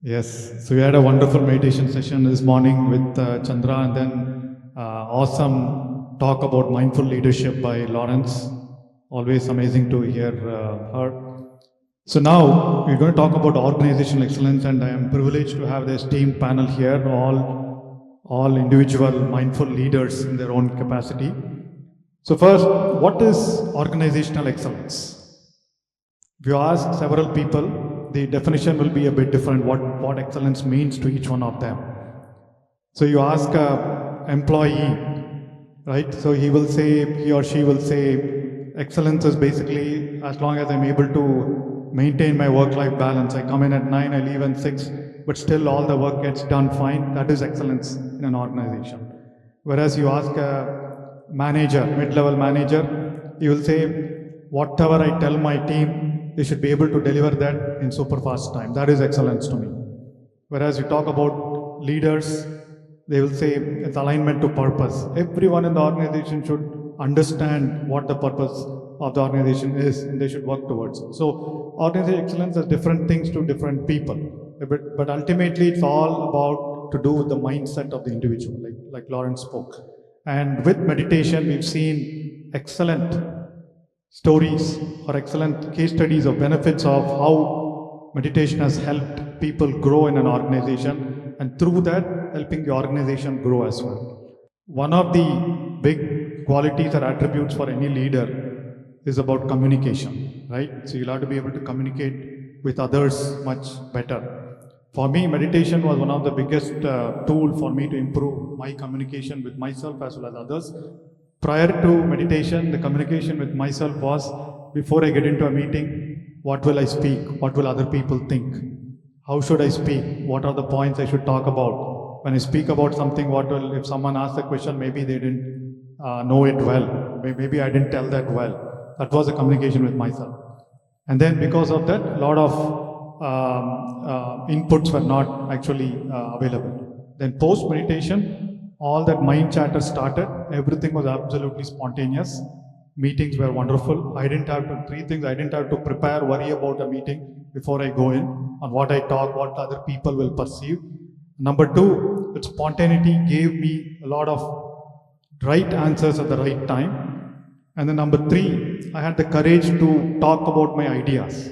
Yes, so we had a wonderful meditation session this morning with Chandra, and then awesome talk about mindful leadership by Lawrence. Always amazing to hear her. So now we're going to talk about organizational excellence, and I am privileged to have this team panel here, all individual mindful leaders in their own capacity. So first, what is organizational excellence? If you ask several people, the definition will be a bit different, what excellence means to each one of them. So you ask a employee, right? So he or she will say, excellence is basically as long as I'm able to maintain my work-life balance. I come in at 9, I leave at 6, but still all the work gets done fine. That is excellence in an organization. Whereas you ask a manager, mid-level manager, he will say, whatever I tell my team, they should be able to deliver that in super fast time. That is excellence to me. Whereas you talk about leaders, they will say it's alignment to purpose. Everyone in the organization should understand what the purpose of the organization is and they should work towards it. So organizational excellence has different things to different people. But ultimately it's all about to do with the mindset of the individual, like Lawrence spoke. And with meditation, we've seen excellent stories or excellent case studies of benefits of how meditation has helped people grow in an organization and through that helping the organization grow as well. One of the big qualities or attributes for any leader is about communication, right? So you'll have to be able to communicate with others much better. For me, meditation was one of the biggest tool for me to improve my communication with myself as well as others. Prior to meditation, the communication with myself was before I get into a meeting, what will I speak? What will other people think? How should I speak? What are the points I should talk about? When I speak about something, what will, if someone asks a question, maybe they didn't know it well. Maybe I didn't tell that well. That was a communication with myself. And then because of that, a lot of inputs were not actually available. Then post meditation, all that mind chatter started. Everything was absolutely spontaneous. Meetings were wonderful. I didn't have to, three things, I didn't have to prepare, worry about a meeting before I go in, on what I talk, what other people will perceive. Number two, that spontaneity gave me a lot of right answers at the right time. And then number three, I had the courage to talk about my ideas.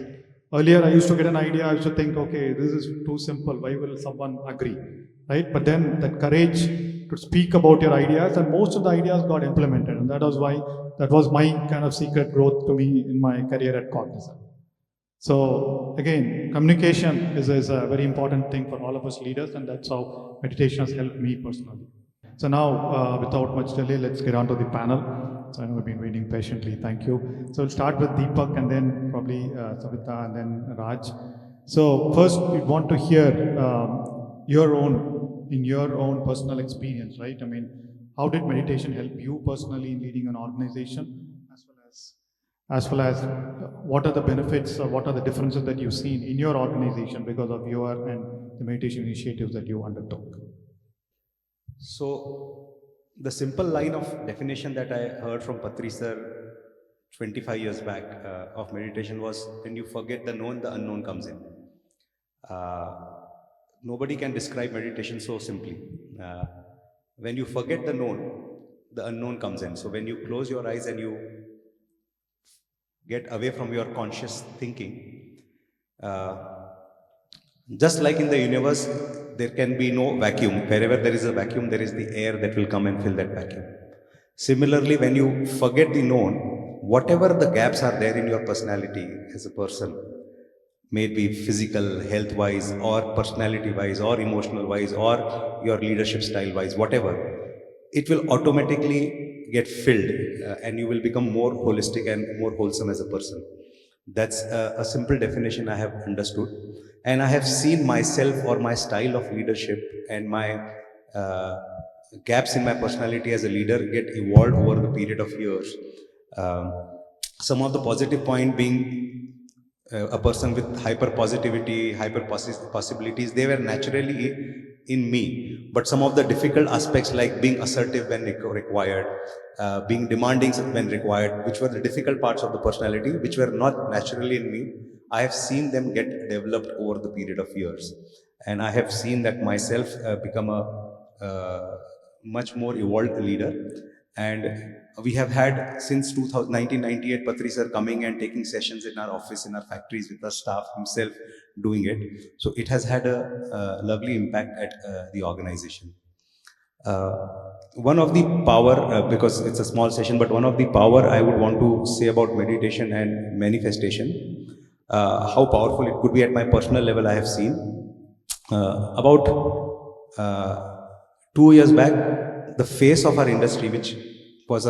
Earlier, I used to get an idea, I used to think, okay, this is too simple, why will someone agree? Right? But then that courage to speak about your ideas, and most of the ideas got implemented. And that was why, that was my kind of secret growth to me in my career at Cognizant. So again, communication is a very important thing for all of us leaders, and that's how meditation has helped me personally. So now, without much delay, let's get on to the panel. So I know we've been waiting patiently. Thank you. So we'll start with Deepak and then probably Savita and then Raj. So first, we want to hear in your own personal experience, right? I mean, how did meditation help you personally in leading an organization, as well as what are the benefits or what are the differences that you've seen in your organization because of your and the meditation initiatives that you undertook? So, the simple line of definition that I heard from Patri sir 25 years back of meditation was, when you forget the known, the unknown comes in. Uh, Nobody can describe meditation so simply. Uh, when you forget the unknown comes in. So, when you close your eyes and you get away from your conscious thinking, uh, just like in the universe, there can be no vacuum. Wherever there is a vacuum, there is the air that will come and fill that vacuum. Similarly, when you forget the known, whatever the gaps are there in your personality as a person, may it be physical, health wise, or personality wise, or emotional wise, or your leadership style wise, whatever, it will automatically get filled and you will become more holistic and more wholesome as a person. That's a simple definition I have understood. And I have seen myself or my style of leadership and my uh, gaps in my personality as a leader get evolved over the period of years. Um, some of the positive point being a person with hyper positivity, possibilities, they were naturally in me. But some of the difficult aspects, like being assertive when required, being demanding when required, which were the difficult parts of the personality, which were not naturally in me, I have seen them get developed over the period of years. And I have seen that myself become a much more evolved leader. And we have had since 1998 Patri sir coming and taking sessions in our office, in our factories with our staff himself doing it. So it has had a lovely impact at the organization. Uh, one of the power, because it's a small session, but one of the power I would want to say about meditation and manifestation, how powerful it could be at my personal level, I have seen. About 2 years back, the face of our industry, which was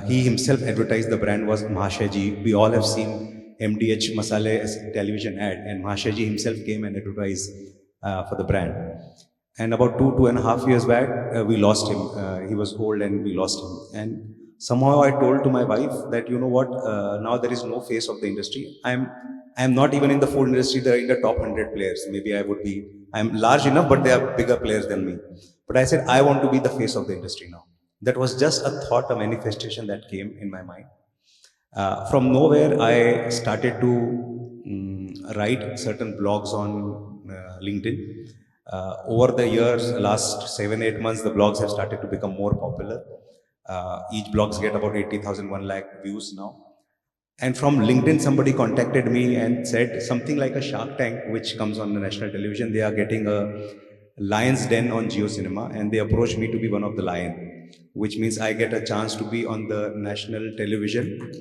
he himself advertised the brand, was Mahashayji. We all have seen MDH Masale as a television ad, and Mahashayji himself came and advertised for the brand. And about 2.5 years back, we lost him. He was old and we lost him. And somehow I told to my wife that, you know what, now there is no face of the industry. I'm not even in the food industry, they're in the top 100 players. Maybe I'm large enough, but they are bigger players than me. But I said, I want to be the face of the industry now. That was just a thought, a manifestation that came in my mind. From nowhere, I started to write certain blogs on LinkedIn. Over the years, last 7-8 months, the blogs have started to become more popular. Each blogs get about 80,000, 1 lakh views now. And from LinkedIn, somebody contacted me and said something like a Shark Tank, which comes on the national television. They are getting a Lion's Den on Geo Cinema, and they approached me to be one of the lion, which means I get a chance to be on the national television.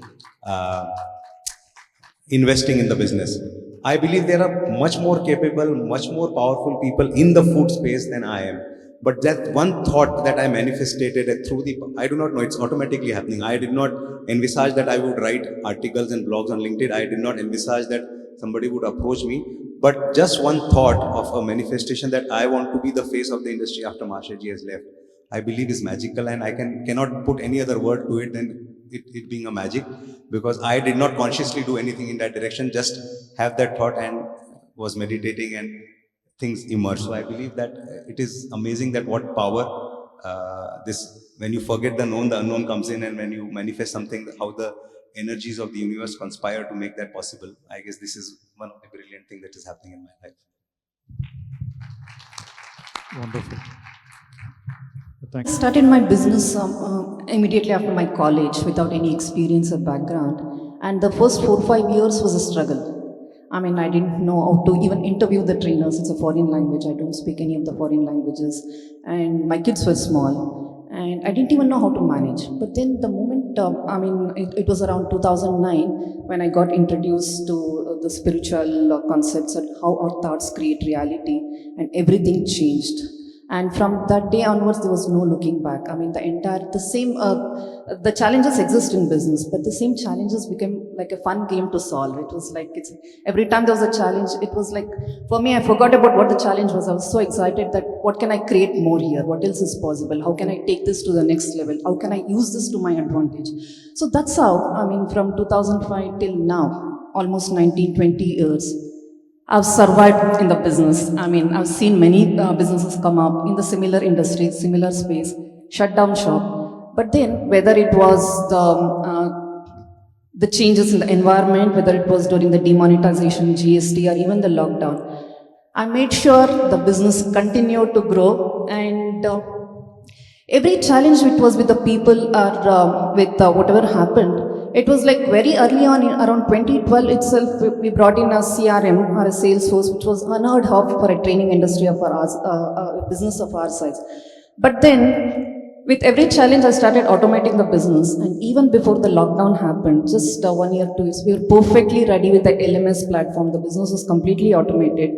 Investing in the business. I believe there are much more capable, much more powerful people in the food space than I am. But that one thought that I manifested through I do not know, it's automatically happening. I did not envisage that I would write articles and blogs on LinkedIn. I did not envisage that somebody would approach me. But just one thought of a manifestation that I want to be the face of the industry after Mahashayji has left, I believe is magical, and I cannot put any other word to it than it being a magic, because I did not consciously do anything in that direction, just have that thought and was meditating and things emerge. So I believe that it is amazing that what power when you forget the known, the unknown comes in, and when you manifest something, how the energies of the universe conspire to make that possible. I guess this is one of the brilliant things that is happening in my life. Wonderful. I started my business immediately after my college without any experience or background. And the first 4 or 5 years was a struggle. I mean, I didn't know how to even interview the trainers. It's a foreign language. I don't speak any of the foreign languages. And my kids were small. And I didn't even know how to manage. But then the moment, it was around 2009 when I got introduced to the spiritual concepts and how our thoughts create reality, and everything changed. And from that day onwards, there was no looking back. I mean, the challenges exist in business, but the same challenges became like a fun game to solve. It was like, every time there was a challenge, it was like, for me, I forgot about what the challenge was. I was so excited that what can I create more here? What else is possible? How can I take this to the next level? How can I use this to my advantage? So that's how, from 2005 till now, almost 19, 20 years, I've survived in the business. I've seen many businesses come up in the similar industry, similar space, shut down shop. But then, whether it was the changes in the environment, whether it was during the demonetization, GST, or even the lockdown, I made sure the business continued to grow, and every challenge which was with the people or with whatever happened, it was like very early on, around 2012 itself, we brought in a CRM or a Salesforce, which was unheard of for a training industry of a business of our size. But then, with every challenge, I started automating the business. And even before the lockdown happened, just 1 year, 2 years, we were perfectly ready with the LMS platform. The business was completely automated,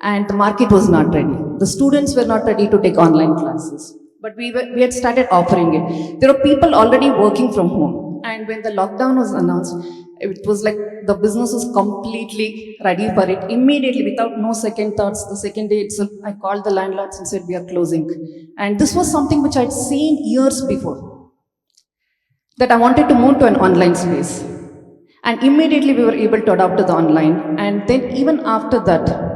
and the market was not ready. The students were not ready to take online classes. But we had started offering it. There were people already working from home. And when the lockdown was announced, it was like the business was completely ready for it. Immediately, without no second thoughts, the second day itself, I called the landlords and said, we are closing. And this was something which I'd seen years before, that I wanted to move to an online space. And immediately we were able to adopt to the online. And then even after that,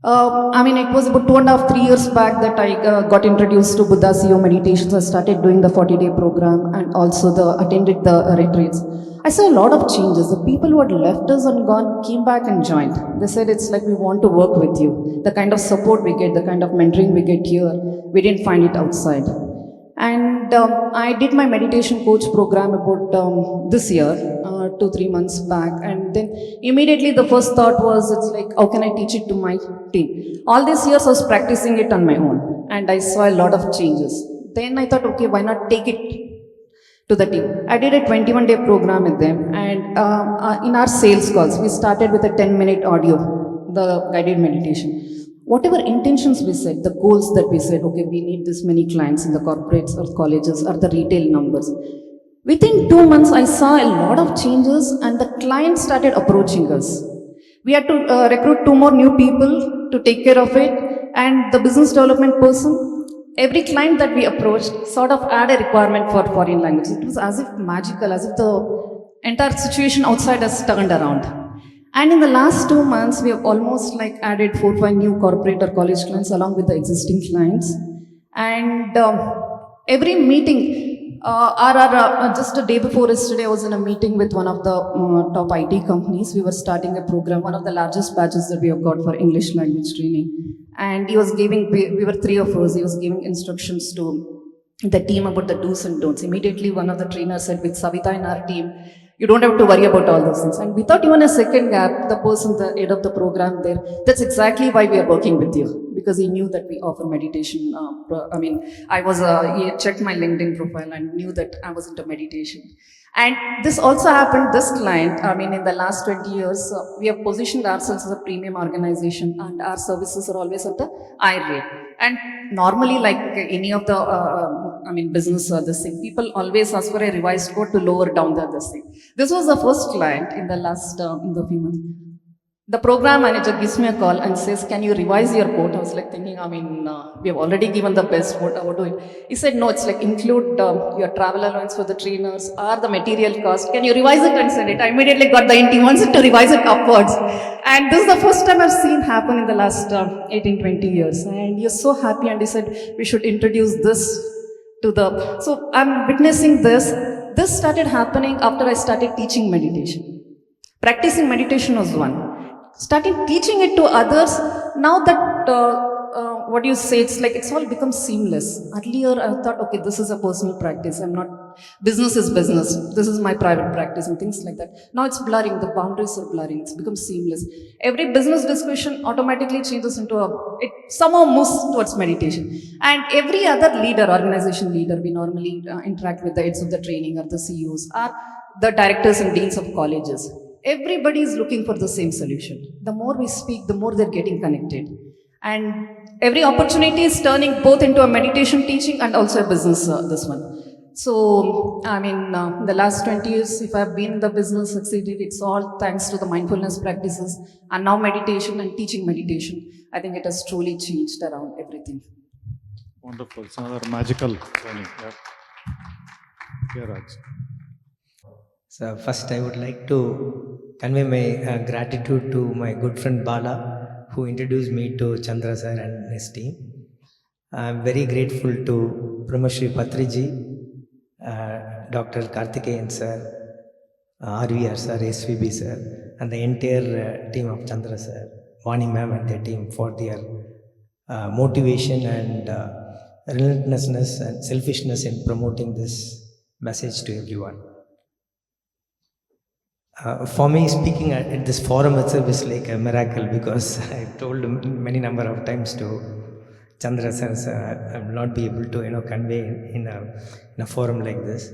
it was about 2.5, 3 years back that I got introduced to Buddha's CEO meditations. I started doing the 40-day program and also attended the retreats. I saw a lot of changes. The people who had left us and gone came back and joined. They said, it's like we want to work with you. The kind of support we get, the kind of mentoring we get here, we didn't find it outside. And I did my meditation coach program about this year, 2, 3 months back. And then immediately the first thought was, it's like, how can I teach it to my team? All these years I was practicing it on my own. And I saw a lot of changes. Then I thought, okay, why not take it to the team. I did a 21-day program with them, and in our sales calls, we started with a 10-minute audio, the guided meditation. Whatever intentions we set, the goals that we set, okay, we need this many clients in the corporates or colleges or the retail numbers. Within 2 months, I saw a lot of changes, and the clients started approaching us. We had to recruit 2 more new people to take care of it, and the business development person, every client that we approached sort of had a requirement for foreign language. It was as if magical, as if the entire situation outside has turned around. And in the last 2 months, we have almost like added 4, 5 new corporate or college clients along with the existing clients. And every meeting, just a day before yesterday, I was in a meeting with one of the top IT companies. We were starting a program, one of the largest batches that we have got for English language training. And he was giving, we were 3 of us, he was giving instructions to the team about the do's and don'ts. Immediately, one of the trainers said, with Savita in our team, you don't have to worry about all those things. And without even a second gap, the person, the head of the program there, that's exactly why we are working with you. Because he knew that we offer meditation. He checked my LinkedIn profile and knew that I was into meditation. And this also happened, this client, in the last 20 years, we have positioned ourselves as a premium organization, and our services are always at the high rate. And normally, like any of the, business or this thing, people always ask for a revised quote to lower down this thing. This was the first client in the last, in the few months. The program manager gives me a call and says, can you revise your quote? I was like thinking, we have already given the best, what do it? He said, no, it's like include your travel allowance for the trainers or the material cost. Can you revise it and send it? I immediately got the hint. He wants it to revise it upwards. And this is the first time I've seen happen in the last 18, 20 years. And he was so happy, and he said, we should introduce this to the... So I'm witnessing this. This started happening after I started teaching meditation. Practicing meditation was one. Starting teaching it to others, now that, what you say, it's all become seamless. Earlier, I thought, okay, this is a personal practice. Business is business. This is my private practice and things like that. Now it's blurring. The boundaries are blurring. It's become seamless. Every business discussion automatically changes into it somehow moves towards meditation. And every other leader, organization leader, we normally interact with the heads of the training or the CEOs or the directors and deans of colleges. Everybody is looking for the same solution. The more we speak, the more they're getting connected. And every opportunity is turning both into a meditation teaching and also a business, this one. So, the last 20 years, if I've been in the business, succeeded, it's all thanks to the mindfulness practices and now meditation and teaching meditation. I think it has truly changed around everything. Wonderful. It's another magical journey. Yeah. Yeah, Raj. So first I would like to convey my gratitude to my good friend Bala, who introduced me to Chandra sir and his team. I'm very grateful to Brahmashri Patriji, Dr. Karthikeyan sir, RVR sir, SVB sir, and the entire team of Chandra sir, Vani ma'am and their team for their motivation and relentlessness and selfishness in promoting this message to everyone. For me, speaking at this forum itself is like a miracle, because I told many number of times to Chandra sir, I will not be able to convey in a forum like this.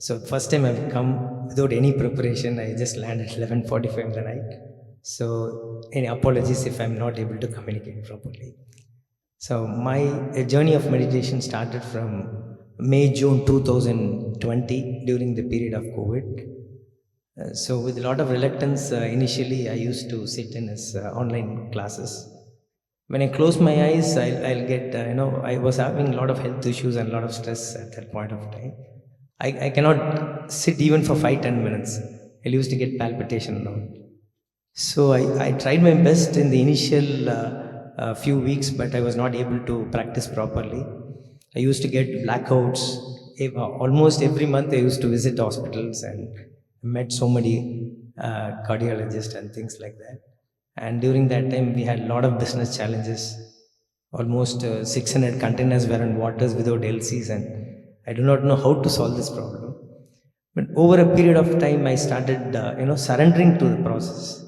So first time I've come without any preparation. I just landed at 11:45 in the night. So any apologies if I'm not able to communicate properly. So my journey of meditation started from May-June 2020 during the period of COVID. So with a lot of reluctance, initially I used to sit in his online classes. When I close my eyes, I'll get, I was having a lot of health issues and a lot of stress at that point of time. I cannot sit even for 5-10 minutes. I used to get palpitation now. So I tried my best in the initial few weeks, but I was not able to practice properly. I used to get blackouts. Almost every month I used to visit hospitals and met so many cardiologists and things like that. And during that time, we had a lot of business challenges. Almost 600 containers were in waters without LCs, and I do not know how to solve this problem. But over a period of time, I started, surrendering to the process.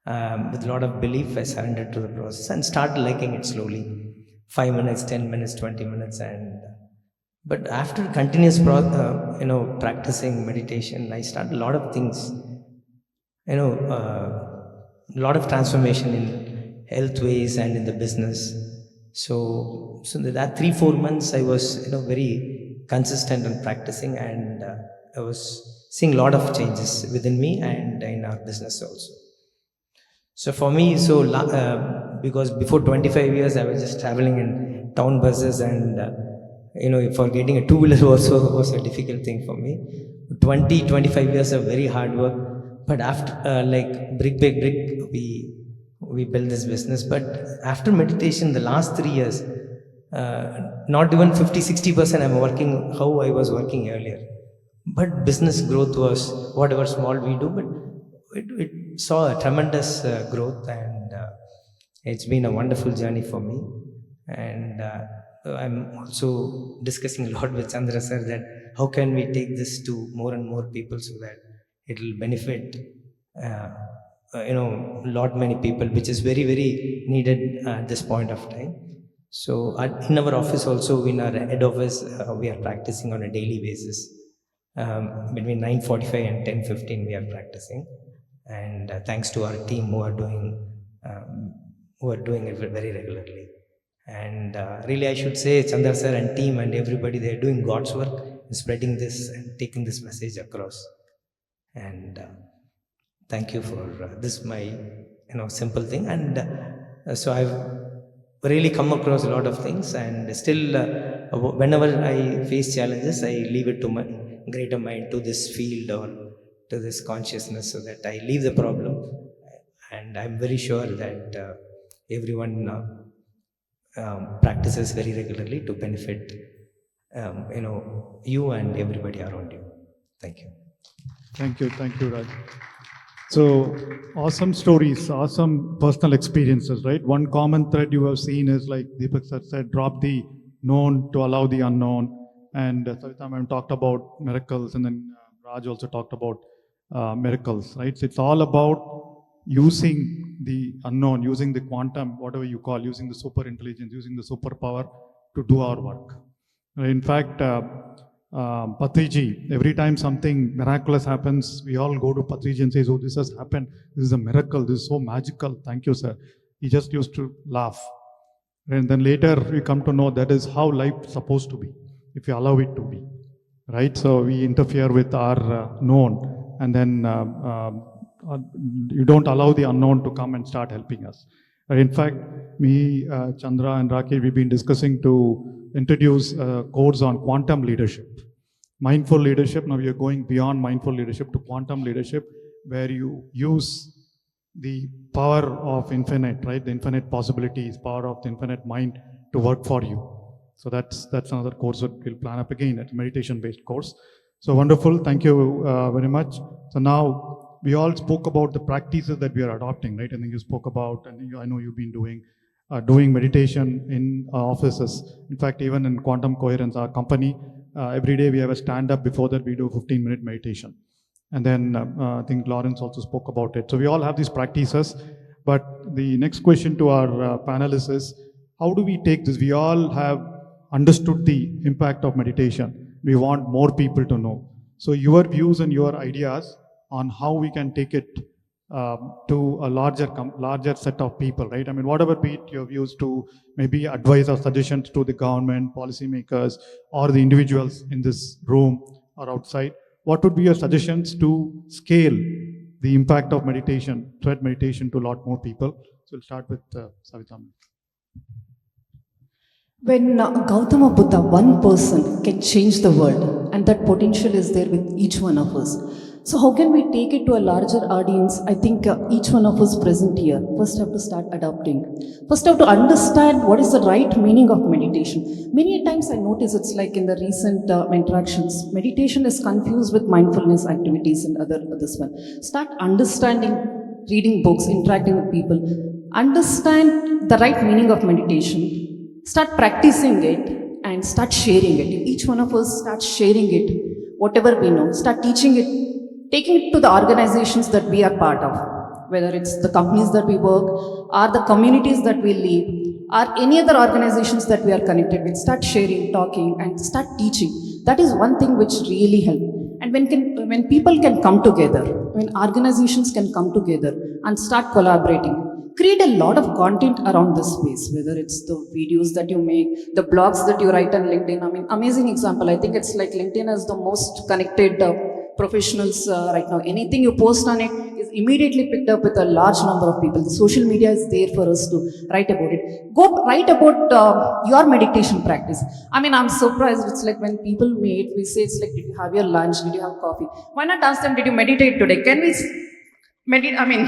With a lot of belief, I surrendered to the process and started liking it slowly. 5 minutes, 10 minutes, 20 minutes, and but after continuous, practicing meditation, I started a lot of things. A lot of transformation in health ways and in the business. So that 3-4 months, I was, very consistent in practicing, and I was seeing a lot of changes within me and in our business also. So for me, because before 25 years, I was just traveling in town buses, and for getting a two-wheeler also was a difficult thing for me. 25 years of very hard work, but after like brick by brick, we built this business. But after meditation, the last 3 years, not even 50-60% I'm working how I was working earlier. But business growth was whatever small we do, but it saw a tremendous growth, and it's been a wonderful journey for me. And I'm also discussing a lot with Chandra sir that how can we take this to more and more people so that it will benefit lot many people, which is very very needed at this point of time. So in our office also, in our head office, we are practicing on a daily basis. Between 9:45 and 10:15 we are practicing, and thanks to our team who are doing it very regularly. And really, I should say, Chandra sir and team and everybody, they are doing God's work in spreading this and taking this message across. And thank you for this my simple thing. And so I've really come across a lot of things, and still whenever I face challenges, I leave it to my greater mind, to this field or to this consciousness, so that I leave the problem. And I'm very sure that everyone practices very regularly to benefit you and everybody around you. Thank you. Thank you, Raj. So awesome stories, awesome personal experiences, right? One common thread you have seen is, like Deepak sir said, drop the known to allow the unknown. And Savita ma'am talked about miracles, and then Raj also talked about miracles, right? So it's all about using the unknown, using the quantum, whatever you call, using the super intelligence, using the superpower to do our work. In fact, Patriji, every time something miraculous happens, we all go to Patriji and say, "Oh, this has happened. This is a miracle. This is so magical. Thank you, sir." He just used to laugh. And then later we come to know that is how life is supposed to be, if you allow it to be, right? So we interfere with our known, and then you don't allow the unknown to come and start helping us. In fact, me, Chandra and Raki, we've been discussing to introduce a course on quantum leadership. Mindful leadership, now we are going beyond mindful leadership to quantum leadership, where you use the power of infinite, right? The infinite possibilities, power of the infinite mind to work for you. So that's another course that we'll plan up again, a meditation-based course. So wonderful, thank you very much. So now we all spoke about the practices that we are adopting, right? And then you spoke about, and I know you've been doing meditation in offices. In fact, even in Quantum Coherence, our company, every day we have a stand-up. Before that, we do 15-minute meditation. And then I think Lawrence also spoke about it. So we all have these practices. But the next question to our panelists is, how do we take this? We all have understood the impact of meditation. We want more people to know. So your views and your ideas on how we can take it to a larger set of people, right? I mean, whatever be it your views to maybe advice or suggestions to the government, policymakers, or the individuals in this room or outside, what would be your suggestions to scale the impact of meditation, thread meditation, to a lot more people? So we'll start with Savita. When Gautama Buddha, one person, can change the world, and that potential is there with each one of us. So how can we take it to a larger audience? I think each one of us present here first have to start adopting. First have to understand what is the right meaning of meditation. Many a times I notice it's like in the recent interactions, meditation is confused with mindfulness activities and other this one. Start understanding, reading books, interacting with people. Understand the right meaning of meditation. Start practicing it and start sharing it. If each one of us starts sharing it, whatever we know, start teaching it, taking it to the organizations that we are part of, whether it's the companies that we work, or the communities that we live, or any other organizations that we are connected with. Start sharing, talking, and start teaching. That is one thing which really helps. And when people can come together, when organizations can come together and start collaborating, create a lot of content around this space, whether it's the videos that you make, the blogs that you write on LinkedIn. I mean, amazing example. I think it's like LinkedIn is the most connected professionals right now. Anything you post on it is immediately picked up with a large number of people. The social media is there for us to write about it. Go write about your meditation practice. I mean, I'm surprised. It's like when people meet, we say it's like, did you have your lunch? Did you have coffee? Why not ask them, did you meditate today? Can we meditate? I mean,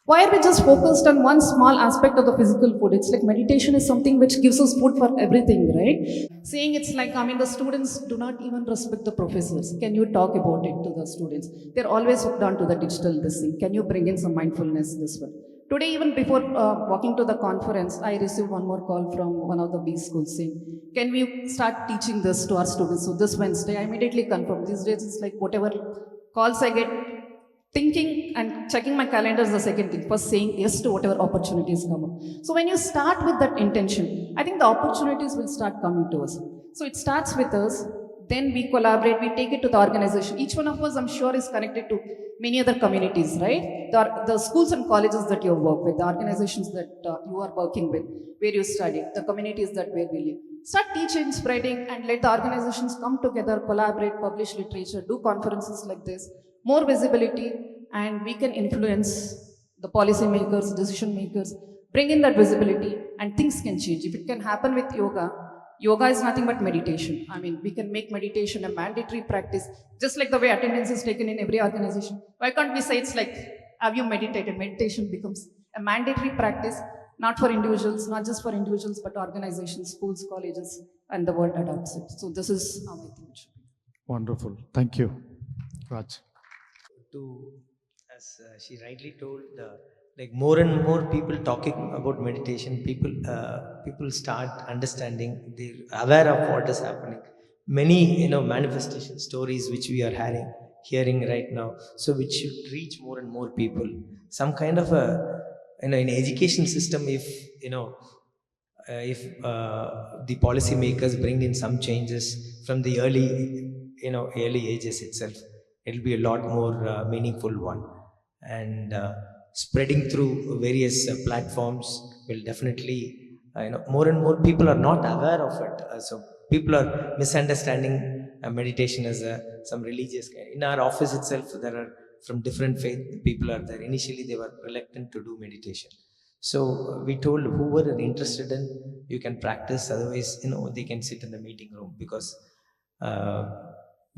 why are we just focused on one small aspect of the physical food? It's like meditation is something which gives us food for everything, right? Saying it's like, I mean, the students do not even respect the professors. Can you talk about it to the students? They're always hooked on to the digital this thing. Can you bring in some mindfulness this one? Today, even before walking to the conference, I received one more call from one of the B schools saying, can we start teaching this to our students? So this Wednesday, I immediately confirmed. These days, it's like whatever calls I get, thinking and checking my calendar is the second thing. First, saying yes to whatever opportunities come up. So when you start with that intention, I think the opportunities will start coming to us. So it starts with us, then we collaborate, we take it to the organization. Each one of us, I'm sure, is connected to many other communities, right? The schools and colleges that you work with, the organizations that you are working with, where you study, the communities that where we live. Start teaching, spreading, and let the organizations come together, collaborate, publish literature, do conferences like this, more visibility, and we can influence the policy makers, decision makers, bring in that visibility, and things can change. If it can happen with yoga, yoga is nothing but meditation. I mean, we can make meditation a mandatory practice, just like the way attendance is taken in every organization. Why can't we say it's like, have you meditated? Meditation becomes a mandatory practice, not for individuals, not just for individuals, but organizations, schools, colleges, and the world adopts it. So this is how I think it should be. Wonderful. Thank you, Raj. To, as she rightly told, like more and more people talking about meditation, people start understanding, they're aware of what is happening. Many manifestation stories which we are hearing right now, so which should reach more and more people. Some kind of a in education system, if the policymakers bring in some changes from the early ages itself, it'll be a lot more meaningful one. And spreading through various platforms will definitely more and more people are not aware of it. So people are misunderstanding meditation as some religious in our office itself. There are from different faith people are there. Initially they were reluctant to do meditation, so we told whoever are interested in, you can practice, otherwise they can sit in the meeting room, because uh,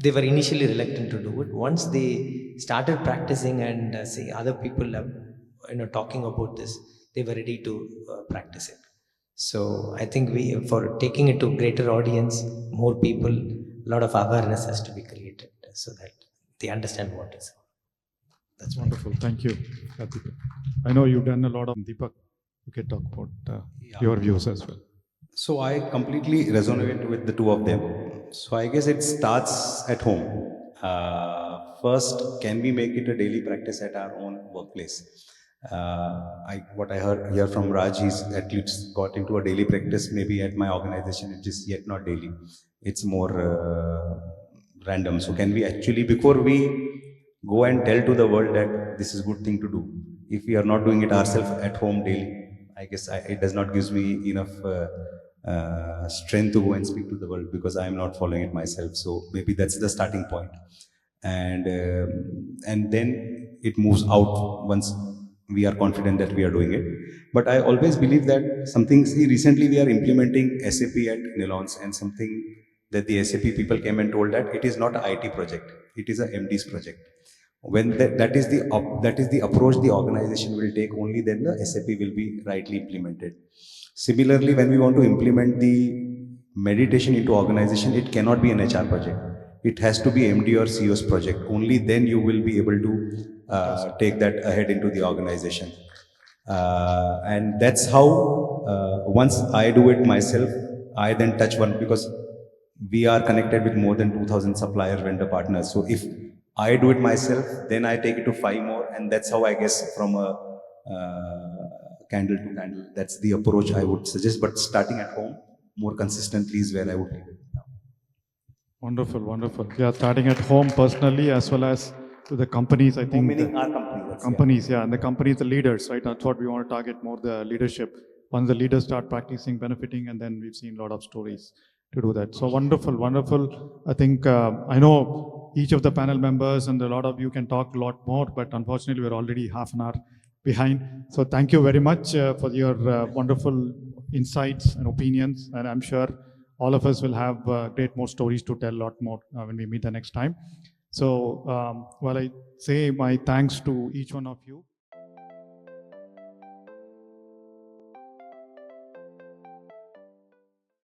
they were initially reluctant to do it. Once they started practicing and see other people talking about this, they were ready to practice it. So I think we, for taking it to greater audience, more people, a lot of awareness has to be created so that they understand what is. That's wonderful. Thank you, Karthik. I know you've done a lot of Deepak. You can talk about your views as well. So I completely resonate with the two of them. So I guess it starts at home. First, can we make it a daily practice at our own workplace? What I hear from Raj, he's at least got into a daily practice. Maybe at my organization, it is yet not daily. It's more random. So can we actually, before we go and tell to the world that this is a good thing to do, if we are not doing it ourselves at home daily, I guess it does not gives me enough strength to go and speak to the world, because I am not following it myself. So maybe that's the starting point, and then it moves out once we are confident that we are doing it. But I always believe that something. See, recently we are implementing SAP at Nilons, and something that the SAP people came and told that it is not an IT project. It is a MD's project. When that is the approach the organization will take, only then the SAP will be rightly implemented. Similarly, when we want to implement the meditation into organization, it cannot be an HR project. It has to be MD or CEO's project. Only then you will be able to take that ahead into the organization. And that's how, once I do it myself, I then touch one, because we are connected with more than 2000 supplier vendor partners. So if I do it myself, then I take it to 5 more, and that's how I guess from a candle to candle. That's the approach I would suggest. But starting at home more consistently is where I would leave it now. Wonderful, wonderful. Yeah, starting at home personally as well as to the companies, I think. Meaning our company. That's, Companies, yeah, and the companies, the leaders, right? That's what we want to target more, the leadership. Once the leaders start practicing, benefiting, and then we've seen a lot of stories to do that. So wonderful, wonderful. I think I know each of the panel members and a lot of you can talk a lot more, but unfortunately we're already half an hour behind. So thank you very much for your wonderful insights and opinions, and I'm sure all of us will have great more stories to tell a lot more when we meet the next time. So while I say my thanks to each one of you.